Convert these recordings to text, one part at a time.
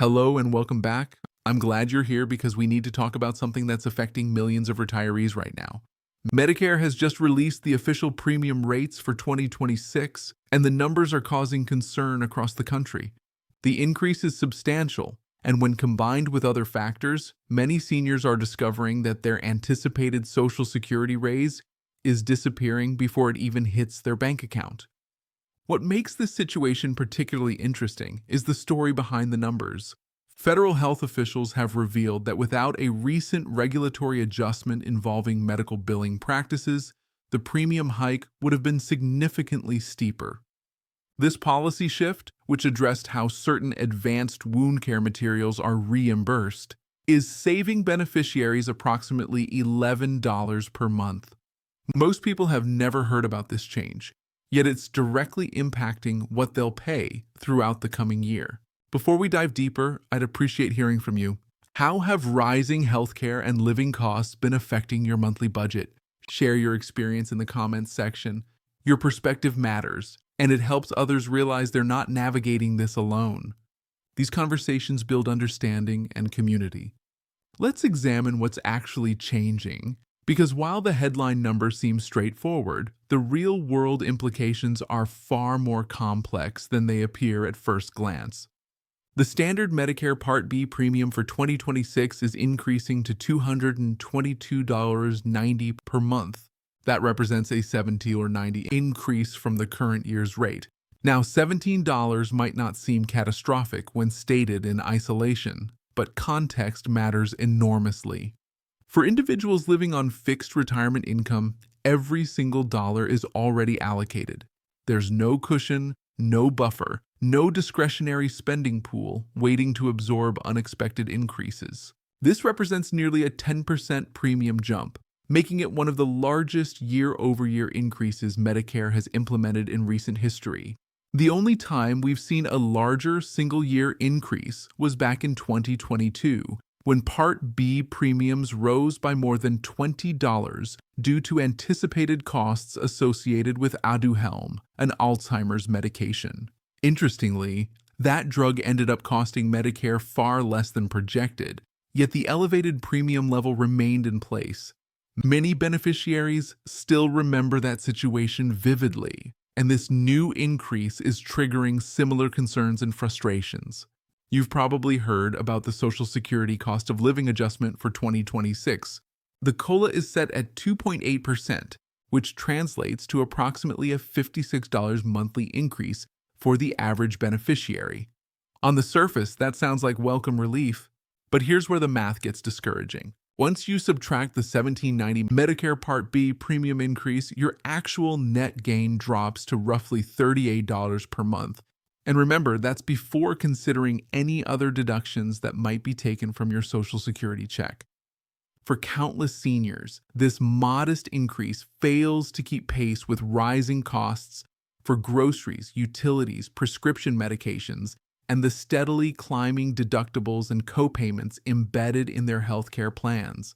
Hello and welcome back. I'm glad you're here because we need to talk about something that's affecting millions of retirees right now. Medicare has just released the official premium rates for 2026, and the numbers are causing concern across the country. The increase is substantial, and when combined with other factors, many seniors are discovering that their anticipated Social Security raise is disappearing before it even hits their bank account. What makes this situation particularly interesting is the story behind the numbers. Federal health officials have revealed that without a recent regulatory adjustment involving medical billing practices, the premium hike would have been significantly steeper. This policy shift, which addressed how certain advanced wound care materials are reimbursed, is saving beneficiaries approximately $11 per month. Most people have never heard about this change, yet it's directly impacting what they'll pay throughout the coming year. Before we dive deeper, I'd appreciate hearing from you. How have rising healthcare and living costs been affecting your monthly budget? Share your experience in the comments section. Your perspective matters, and it helps others realize they're not navigating this alone. These conversations build understanding and community. Let's examine what's actually changing, because while the headline numbers seem straightforward, the real-world implications are far more complex than they appear at first glance. The standard Medicare Part B premium for 2026 is increasing to $222.90 per month. That represents a $70 or $90 increase from the current year's rate. Now, $17 might not seem catastrophic when stated in isolation, but context matters enormously. For individuals living on fixed retirement income, every single dollar is already allocated. There's no cushion, no buffer, no discretionary spending pool waiting to absorb unexpected increases. This represents nearly a 10% premium jump, making it one of the largest year-over-year increases Medicare has implemented in recent history. The only time we've seen a larger single-year increase was back in 2022, when Part B premiums rose by more than $20 due to anticipated costs associated with Aduhelm, an Alzheimer's medication. Interestingly, that drug ended up costing Medicare far less than projected, yet the elevated premium level remained in place. Many beneficiaries still remember that situation vividly, and this new increase is triggering similar concerns and frustrations. You've probably heard about the Social Security cost of living adjustment for 2026. The COLA is set at 2.8%, which translates to approximately a $56 monthly increase for the average beneficiary. On the surface, that sounds like welcome relief, but here's where the math gets discouraging. Once you subtract the $17.90 Medicare Part B premium increase, your actual net gain drops to roughly $38 per month. And remember, that's before considering any other deductions that might be taken from your Social Security check. For countless seniors, this modest increase fails to keep pace with rising costs for groceries, utilities, prescription medications, and the steadily climbing deductibles and copayments embedded in their healthcare plans.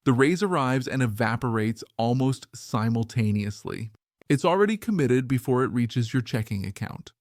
The raise arrives and evaporates almost simultaneously. It's already committed before it reaches your checking account.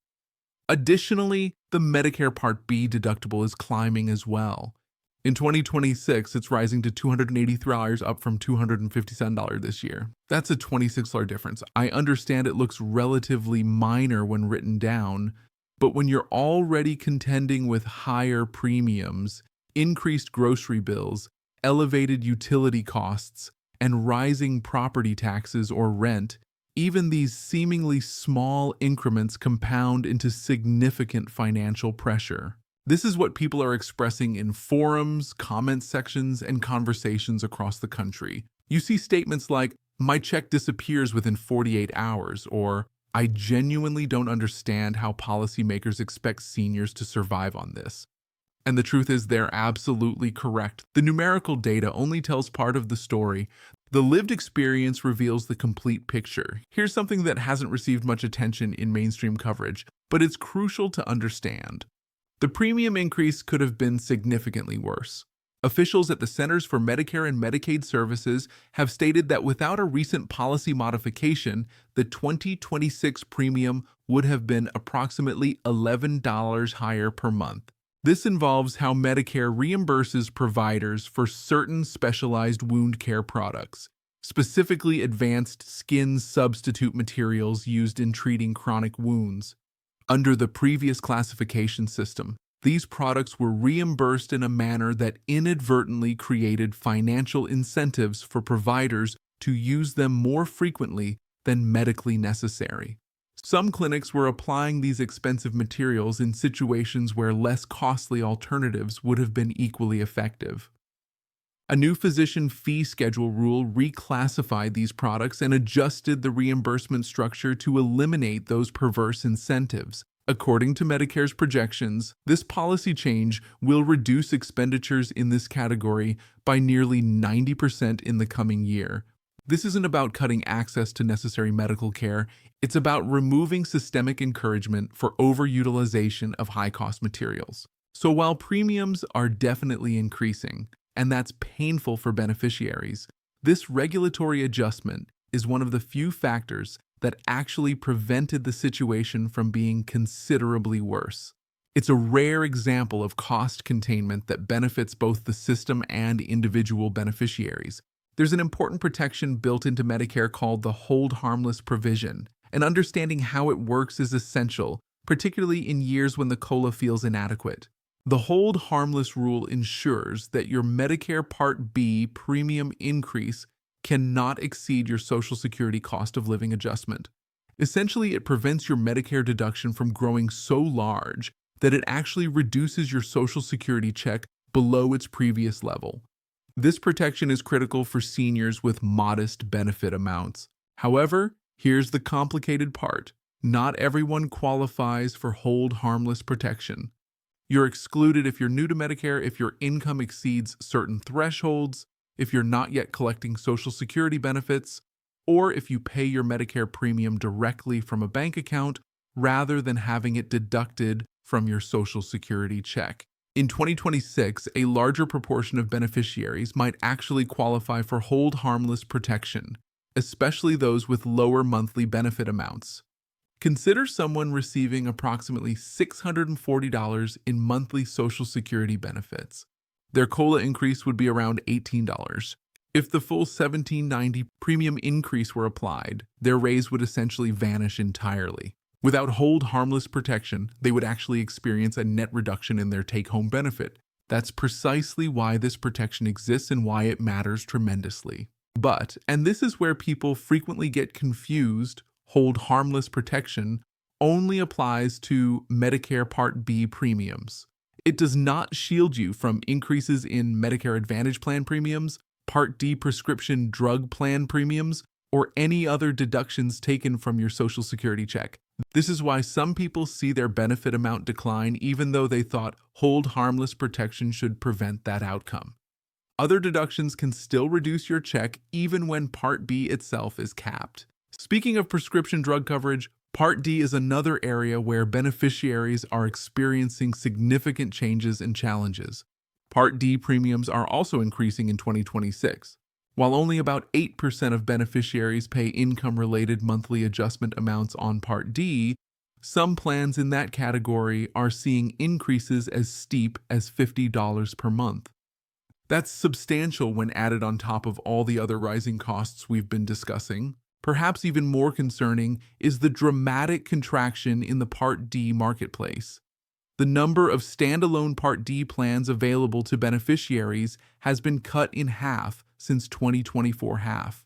Additionally, the Medicare Part B deductible is climbing as well. In 2026, it's rising to $283, up from $257 this year. That's a $26 difference. I understand it looks relatively minor when written down, but when you're already contending with higher premiums, increased grocery bills, elevated utility costs, and rising property taxes or rent, even these seemingly small increments compound into significant financial pressure. This is what people are expressing in forums, comment sections, and conversations across the country. You see statements like, "My check disappears within 48 hours," or "I genuinely don't understand how policymakers expect seniors to survive on this." And the truth is, they're absolutely correct. The numerical data only tells part of the story. The lived experience reveals the complete picture. Here's something that hasn't received much attention in mainstream coverage, but it's crucial to understand. The premium increase could have been significantly worse. Officials at the Centers for Medicare and Medicaid Services have stated that without a recent policy modification, the 2026 premium would have been approximately $11 higher per month. This involves how Medicare reimburses providers for certain specialized wound care products, specifically advanced skin substitute materials used in treating chronic wounds. Under the previous classification system, these products were reimbursed in a manner that inadvertently created financial incentives for providers to use them more frequently than medically necessary. Some clinics were applying these expensive materials in situations where less costly alternatives would have been equally effective. A new physician fee schedule rule reclassified these products and adjusted the reimbursement structure to eliminate those perverse incentives. According to Medicare's projections, this policy change will reduce expenditures in this category by nearly 90% in the coming year. This isn't about cutting access to necessary medical care, it's about removing systemic encouragement for overutilization of high-cost materials. So while premiums are definitely increasing, and that's painful for beneficiaries, this regulatory adjustment is one of the few factors that actually prevented the situation from being considerably worse. It's a rare example of cost containment that benefits both the system and individual beneficiaries. There's an important protection built into Medicare called the hold harmless provision, and understanding how it works is essential, particularly in years when the COLA feels inadequate. The hold harmless rule ensures that your Medicare Part B premium increase cannot exceed your Social Security cost of living adjustment. Essentially, it prevents your Medicare deduction from growing so large that it actually reduces your Social Security check below its previous level. This protection is critical for seniors with modest benefit amounts. However, here's the complicated part. Not everyone qualifies for hold harmless protection. You're excluded if you're new to Medicare, if your income exceeds certain thresholds, if you're not yet collecting Social Security benefits, or if you pay your Medicare premium directly from a bank account rather than having it deducted from your Social Security check. In 2026, a larger proportion of beneficiaries might actually qualify for hold harmless protection, especially those with lower monthly benefit amounts. Consider someone receiving approximately $640 in monthly Social Security benefits. Their COLA increase would be around $18. If the full $17.90 premium increase were applied, their raise would essentially vanish entirely. Without hold harmless protection, they would actually experience a net reduction in their take-home benefit. That's precisely why this protection exists and why it matters tremendously. But, and this is where people frequently get confused, hold harmless protection only applies to Medicare Part B premiums. It does not shield you from increases in Medicare Advantage plan premiums, Part D prescription drug plan premiums, or any other deductions taken from your Social Security check. This is why some people see their benefit amount decline even though they thought hold harmless protection should prevent that outcome. Other deductions can still reduce your check even when Part B itself is capped. Speaking of prescription drug coverage, Part D is another area where beneficiaries are experiencing significant changes and challenges. Part D premiums are also increasing in 2026. While only about 8% of beneficiaries pay income-related monthly adjustment amounts on Part D, some plans in that category are seeing increases as steep as $50 per month. That's substantial when added on top of all the other rising costs we've been discussing. Perhaps even more concerning is the dramatic contraction in the Part D marketplace. The number of standalone Part D plans available to beneficiaries has been cut in half since 2024 half.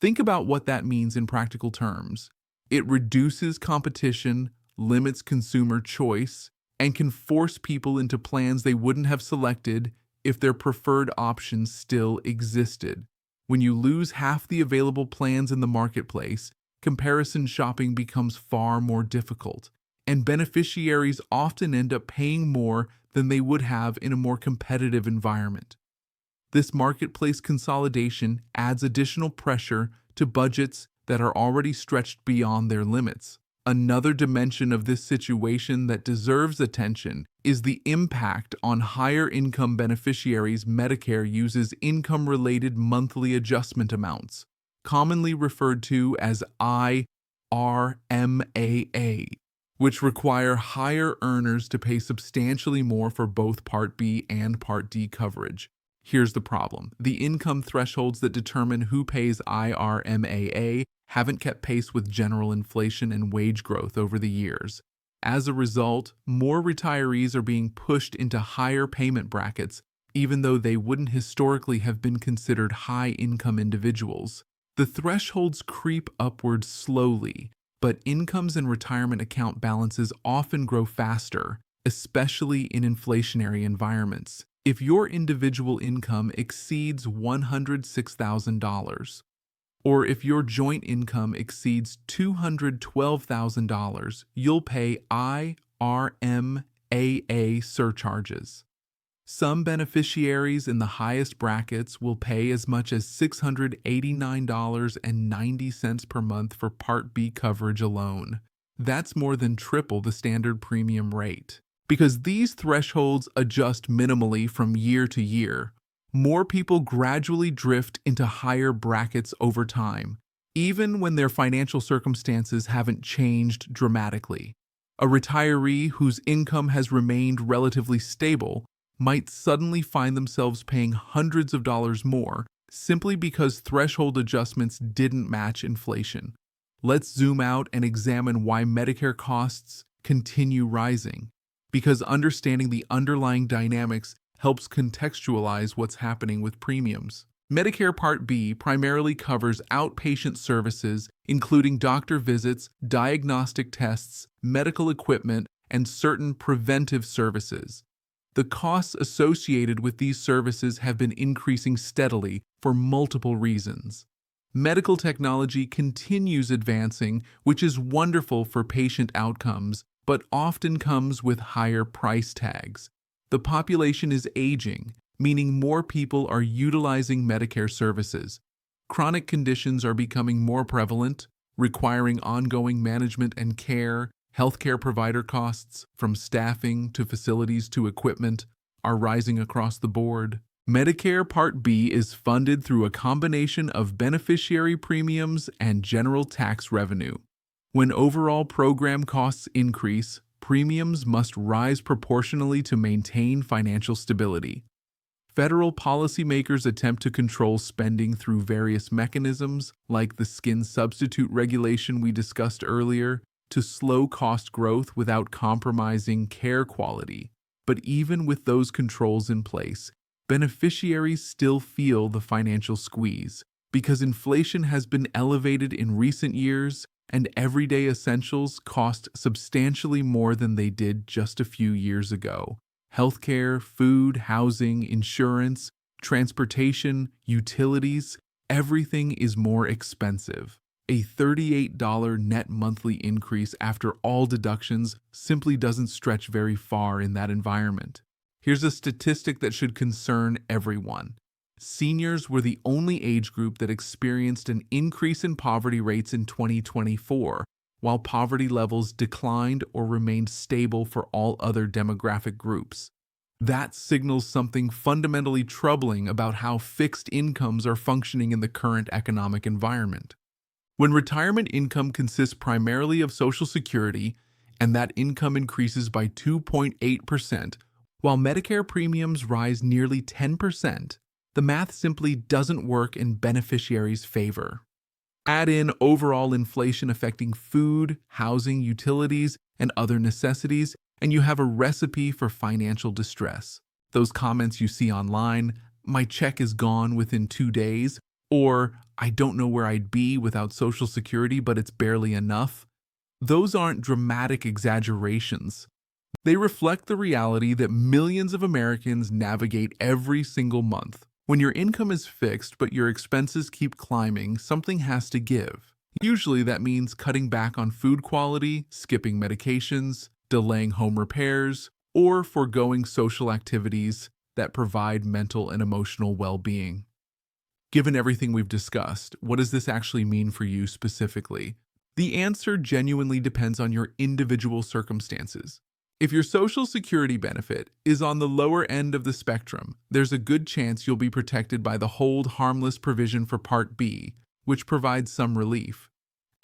Think about what that means in practical terms. It reduces competition, limits consumer choice, and can force people into plans they wouldn't have selected if their preferred options still existed. When you lose half the available plans in the marketplace, comparison shopping becomes far more difficult, and beneficiaries often end up paying more than they would have in a more competitive environment. This marketplace consolidation adds additional pressure to budgets that are already stretched beyond their limits. Another dimension of this situation that deserves attention is the impact on higher income beneficiaries. Medicare uses income-related monthly adjustment amounts, commonly referred to as IRMAA. which require higher earners to pay substantially more for both Part B and Part D coverage. Here's the problem. The income thresholds that determine who pays IRMAA haven't kept pace with general inflation and wage growth over the years. As a result, more retirees are being pushed into higher payment brackets, even though they wouldn't historically have been considered high-income individuals. The thresholds creep upward slowly, but incomes and retirement account balances often grow faster, especially in inflationary environments. If your individual income exceeds $106,000, or if your joint income exceeds $212,000, you'll pay IRMAA surcharges. Some beneficiaries in the highest brackets will pay as much as $689.90 per month for Part B coverage alone. That's more than triple the standard premium rate. Because these thresholds adjust minimally from year to year, more people gradually drift into higher brackets over time, even when their financial circumstances haven't changed dramatically. A retiree whose income has remained relatively stable might suddenly find themselves paying hundreds of dollars more simply because threshold adjustments didn't match inflation. Let's zoom out and examine why Medicare costs continue rising, because understanding the underlying dynamics helps contextualize what's happening with premiums. Medicare Part B primarily covers outpatient services, including doctor visits, diagnostic tests, medical equipment, and certain preventive services. The costs associated with these services have been increasing steadily for multiple reasons. Medical technology continues advancing, which is wonderful for patient outcomes, but often comes with higher price tags. The population is aging, meaning more people are utilizing Medicare services. Chronic conditions are becoming more prevalent, requiring ongoing management and care. Healthcare provider costs, from staffing to facilities to equipment, are rising across the board. Medicare Part B is funded through a combination of beneficiary premiums and general tax revenue. When overall program costs increase, premiums must rise proportionally to maintain financial stability. Federal policymakers attempt to control spending through various mechanisms, like the skin substitute regulation we discussed earlier, to slow cost growth without compromising care quality. But even with those controls in place, beneficiaries still feel the financial squeeze because inflation has been elevated in recent years and everyday essentials cost substantially more than they did just a few years ago. Healthcare, food, housing, insurance, transportation, utilities, everything is more expensive. A $38 net monthly increase after all deductions simply doesn't stretch very far in that environment. Here's a statistic that should concern everyone. Seniors were the only age group that experienced an increase in poverty rates in 2024, while poverty levels declined or remained stable for all other demographic groups. That signals something fundamentally troubling about how fixed incomes are functioning in the current economic environment. When retirement income consists primarily of Social Security, and that income increases by 2.8%, while Medicare premiums rise nearly 10%, the math simply doesn't work in beneficiaries' favor. Add in overall inflation affecting food, housing, utilities, and other necessities, and you have a recipe for financial distress. Those comments you see online, "My check is gone within 2 days," or "I don't know where I'd be without Social Security, but it's barely enough," those aren't dramatic exaggerations. They reflect the reality that millions of Americans navigate every single month. When your income is fixed but your expenses keep climbing, something has to give. Usually that means cutting back on food quality, skipping medications, delaying home repairs, or foregoing social activities that provide mental and emotional well-being. Given everything we've discussed, what does this actually mean for you specifically? The answer genuinely depends on your individual circumstances. If your Social Security benefit is on the lower end of the spectrum, there's a good chance you'll be protected by the hold harmless provision for Part B, which provides some relief.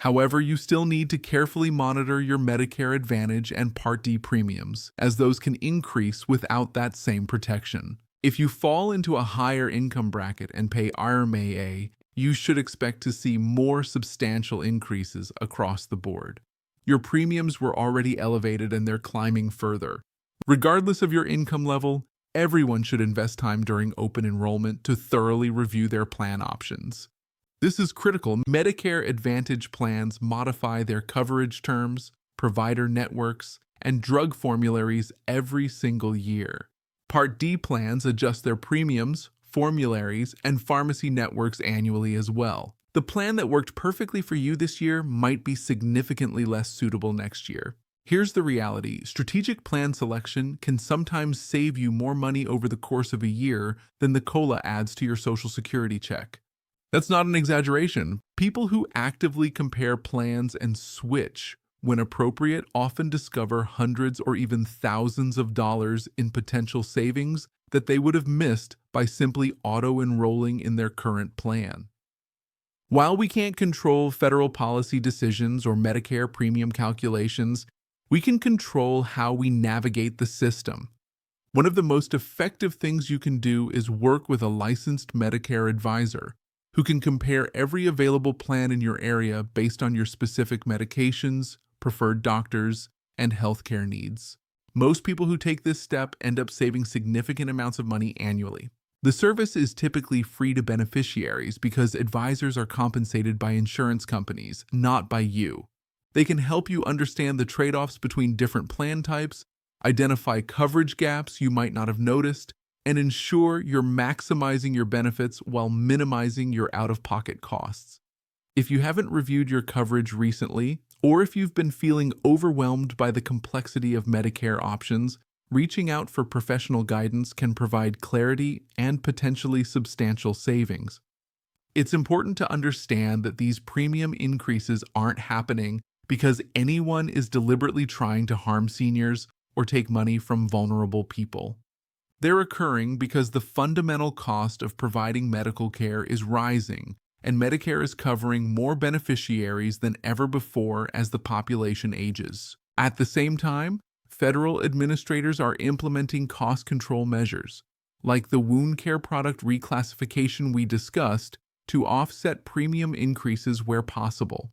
However, you still need to carefully monitor your Medicare Advantage and Part D premiums, as those can increase without that same protection. If you fall into a higher income bracket and pay RMAA, you should expect to see more substantial increases across the board. Your premiums were already elevated and they're climbing further. Regardless of your income level, everyone should invest time during open enrollment to thoroughly review their plan options. This is critical. Medicare Advantage plans modify their coverage terms, provider networks, and drug formularies every single year. Part D plans adjust their premiums, formularies, and pharmacy networks annually as well. The plan that worked perfectly for you this year might be significantly less suitable next year. Here's the reality. Strategic plan selection can sometimes save you more money over the course of a year than the COLA adds to your Social Security check. That's not an exaggeration. People who actively compare plans and switch when appropriate often discover hundreds or even thousands of dollars in potential savings that they would have missed by simply auto-enrolling in their current plan. While we can't control federal policy decisions or Medicare premium calculations, we can control how we navigate the system. One of the most effective things you can do is work with a licensed Medicare advisor who can compare every available plan in your area based on your specific medications, preferred doctors, and healthcare needs. Most people who take this step end up saving significant amounts of money annually. The service is typically free to beneficiaries because advisors are compensated by insurance companies, not by you. They can help you understand the trade-offs between different plan types, identify coverage gaps you might not have noticed, and ensure you're maximizing your benefits while minimizing your out-of-pocket costs. If you haven't reviewed your coverage recently, or if you've been feeling overwhelmed by the complexity of Medicare options, reaching out for professional guidance can provide clarity and potentially substantial savings. It's important to understand that these premium increases aren't happening because anyone is deliberately trying to harm seniors or take money from vulnerable people. They're occurring because the fundamental cost of providing medical care is rising, and Medicare is covering more beneficiaries than ever before as the population ages. At the same time, federal administrators are implementing cost control measures, like the wound care product reclassification we discussed, to offset premium increases where possible.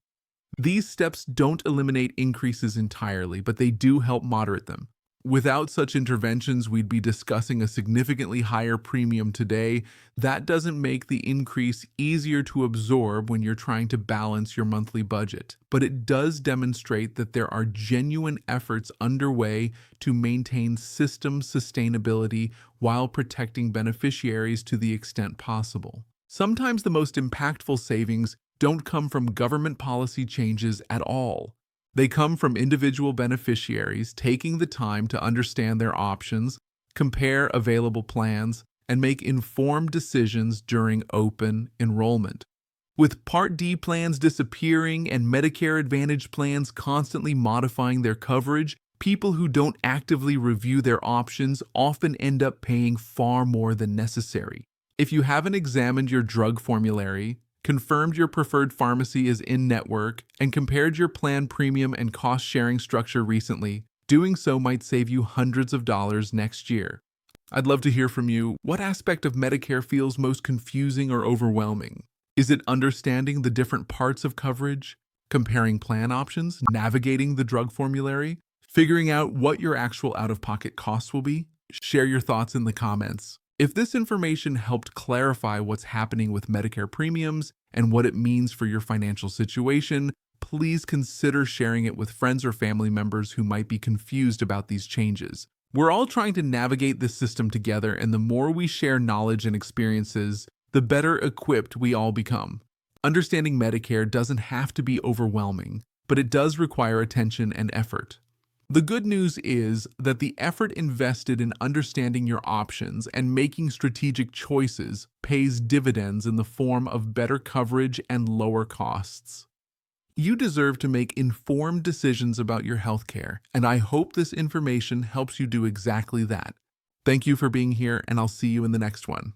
These steps don't eliminate increases entirely, but they do help moderate them. Without such interventions, we'd be discussing a significantly higher premium today. That doesn't make the increase easier to absorb when you're trying to balance your monthly budget, but it does demonstrate that there are genuine efforts underway to maintain system sustainability while protecting beneficiaries to the extent possible. Sometimes the most impactful savings don't come from government policy changes at all. They come from individual beneficiaries taking the time to understand their options, compare available plans, and make informed decisions during open enrollment. With Part D plans disappearing and Medicare Advantage plans constantly modifying their coverage, people who don't actively review their options often end up paying far more than necessary. If you haven't examined your drug formulary, confirmed your preferred pharmacy is in-network, and compared your plan premium and cost-sharing structure recently, doing so might save you hundreds of dollars next year. I'd love to hear from you. What aspect of Medicare feels most confusing or overwhelming? Is it understanding the different parts of coverage, comparing plan options, navigating the drug formulary, figuring out what your actual out-of-pocket costs will be? Share your thoughts in the comments. If this information helped clarify what's happening with Medicare premiums and what it means for your financial situation, please consider sharing it with friends or family members who might be confused about these changes. We're all trying to navigate this system together, and the more we share knowledge and experiences, the better equipped we all become. Understanding Medicare doesn't have to be overwhelming, but it does require attention and effort. The good news is that the effort invested in understanding your options and making strategic choices pays dividends in the form of better coverage and lower costs. You deserve to make informed decisions about your healthcare, and I hope this information helps you do exactly that. Thank you for being here, and I'll see you in the next one.